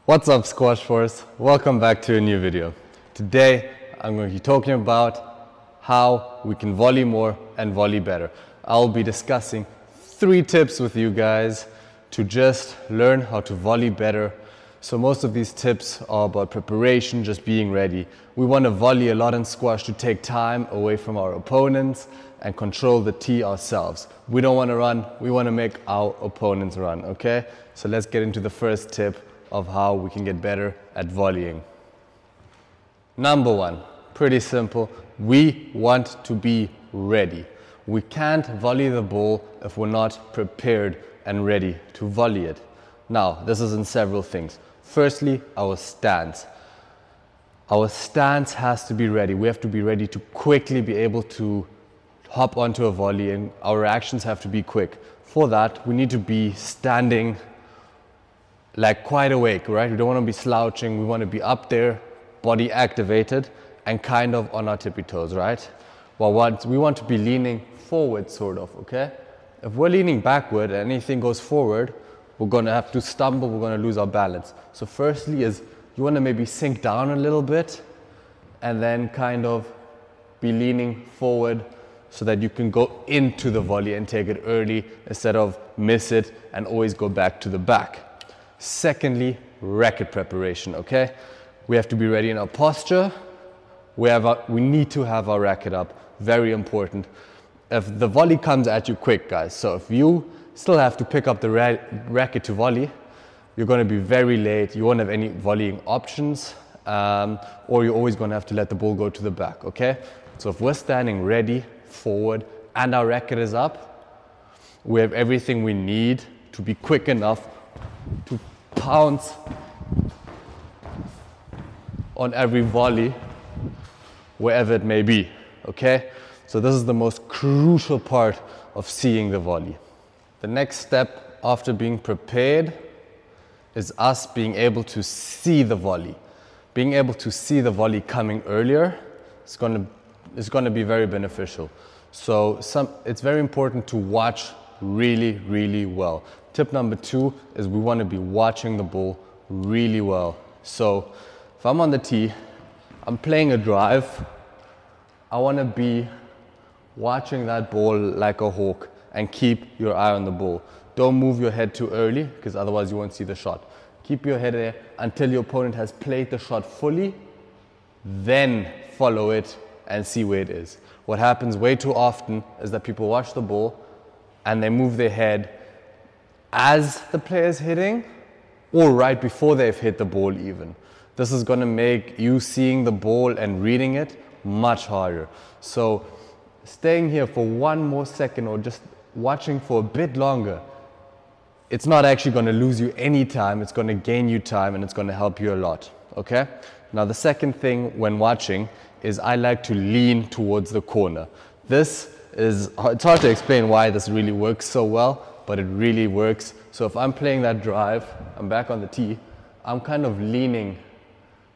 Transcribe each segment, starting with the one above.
What's up, Squash Force? Welcome back to a new video. Today I'm going to be talking about how we can volley more and volley better. I'll be discussing 3 tips with you guys to just learn how to volley better. So most of these tips are about preparation, just being ready. We want to volley a lot in squash to take time away from our opponents and control the tee ourselves. We don't want to run, we want to make our opponents run, okay? So let's get into the first tip of how we can get better at volleying. Number 1, pretty simple. We want to be ready. We can't volley the ball if we're not prepared and ready to volley it. Now, this is in several things. Firstly, our stance. Our stance has to be ready. We have to be ready to quickly be able to hop onto a volley, and our reactions have to be quick. For that, we need to be standing like quite awake, right? We don't want to be slouching. We want to be up there, body activated, and kind of on our tippy toes, right? Well, we want to be leaning forward, sort of, okay? If we're leaning backward and anything goes forward, we're going to have to stumble, we're going to lose our balance. So firstly is you want to maybe sink down a little bit and then kind of be leaning forward so that you can go into the volley and take it early instead of miss it and always go back to the back. Secondly, racket preparation, okay? We have to be ready in our posture. We need to have our racket up, very important. If the volley comes at you quick, guys, so if you still have to pick up the racket to volley, you're going to be very late, you won't have any volleying options, or you're always going to have to let the ball go to the back, okay? So if we're standing ready, forward, and our racket is up, we have everything we need to be quick enough to pounce on every volley, wherever it may be, okay? So this is the most crucial part of seeing the volley. The next step after being prepared is us being able to see the volley. Being able to see the volley coming earlier is going to be very beneficial. So it's very important to watch really, really well. Tip number 2 is we want to be watching the ball really well. So if I'm on the tee, I'm playing a drive, I want to be watching that ball like a hawk and keep your eye on the ball. Don't move your head too early because otherwise you won't see the shot. Keep your head there until your opponent has played the shot fully, then follow it and see where it is. What happens way too often is that people watch the ball and they move their head as the player is hitting or right before they've hit the ball even. This is going to make you seeing the ball and reading it much harder. So staying here for 1 more second or just watching for a bit longer, it's not actually going to lose you any time, it's going to gain you time and it's going to help you a lot, okay? Now the second thing when watching is I like to lean towards the corner. It's hard to explain why this really works so well, but it really works. So if I'm playing that drive, I'm back on the tee, I'm kind of leaning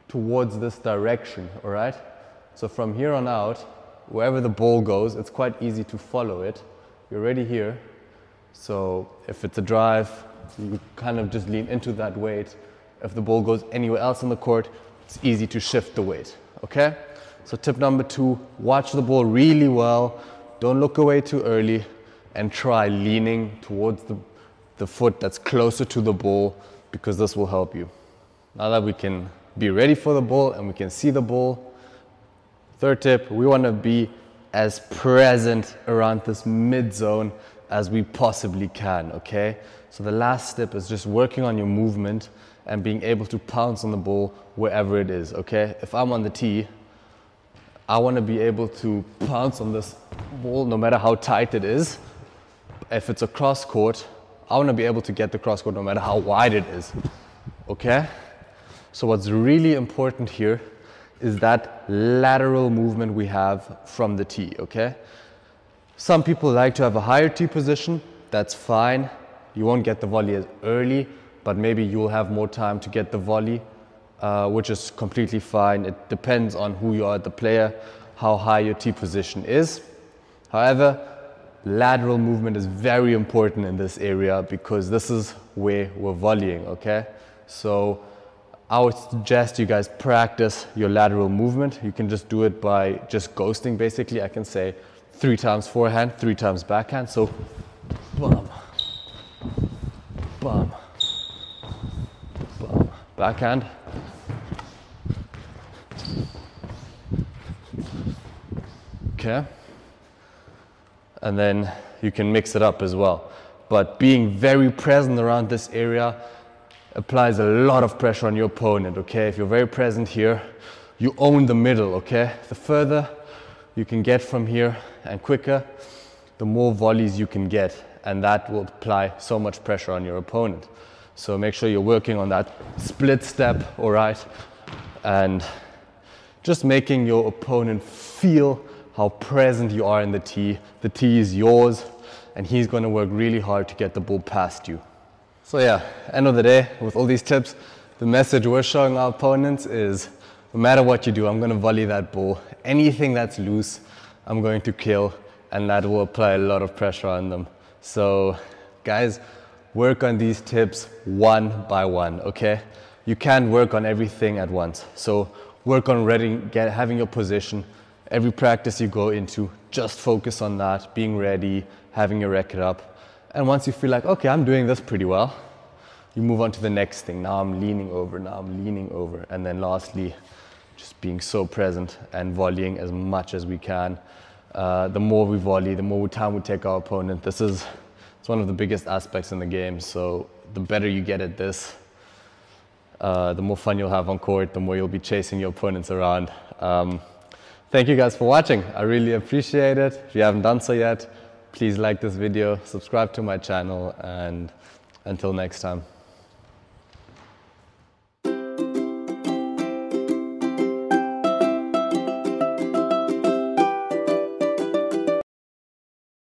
towards this direction, all right? So from here on out, wherever the ball goes, it's quite easy to follow it. You're already here. So if it's a drive, you kind of just lean into that weight. If the ball goes anywhere else in the court, it's easy to shift the weight, okay? So tip number 2, watch the ball really well. Don't look away too early and try leaning towards the foot that's closer to the ball because this will help you. Now that we can be ready for the ball and we can see the ball, third tip, we want to be as present around this mid zone as we possibly can, okay? So the last step is just working on your movement and being able to pounce on the ball wherever it is, okay? If I'm on the tee, I want to be able to pounce on this ball no matter how tight it is. If it's a cross court, I want to be able to get the cross court no matter how wide it is, okay? So what's really important here is that lateral movement we have from the tee, okay? Some people like to have a higher tee position, that's fine. You won't get the volley as early, but maybe you'll have more time to get the volley, which is completely fine. It depends on who you are, the player, how high your tee position is. However, lateral movement is very important in this area because this is where we're volleying, okay? So I would suggest you guys practice your lateral movement. You can just do it by just ghosting basically. I can say 3 times forehand, 3 times backhand. So, bum, bum, bum, backhand. Okay. And then you can mix it up as well. But being very present around this area applies a lot of pressure on your opponent, okay? If you're very present here, you own the middle, okay? The further you can get from here and quicker, the more volleys you can get, and that will apply so much pressure on your opponent. So make sure you're working on that split step, all right? And just making your opponent feel how present you are in the tee. The tee is yours, and he's gonna work really hard to get the ball past you. So yeah, end of the day, with all these tips, the message we're showing our opponents is, no matter what you do, I'm gonna volley that ball. Anything that's loose, I'm going to kill, and that will apply a lot of pressure on them. So guys, work on these tips one by one, okay? You can't work on everything at once. So work on having your position. Every practice you go into, just focus on that, being ready, having your racket up. And once you feel like, okay, I'm doing this pretty well, you move on to the next thing. Now I'm leaning over, now I'm leaning over. And then lastly, just being so present and volleying as much as we can. The more we volley, the more time we take our opponent. It's one of the biggest aspects in the game. So the better you get at this, the more fun you'll have on court, the more you'll be chasing your opponents around. Thank you guys for watching. I really appreciate it. If you haven't done so yet, please like this video, subscribe to my channel, and until next time.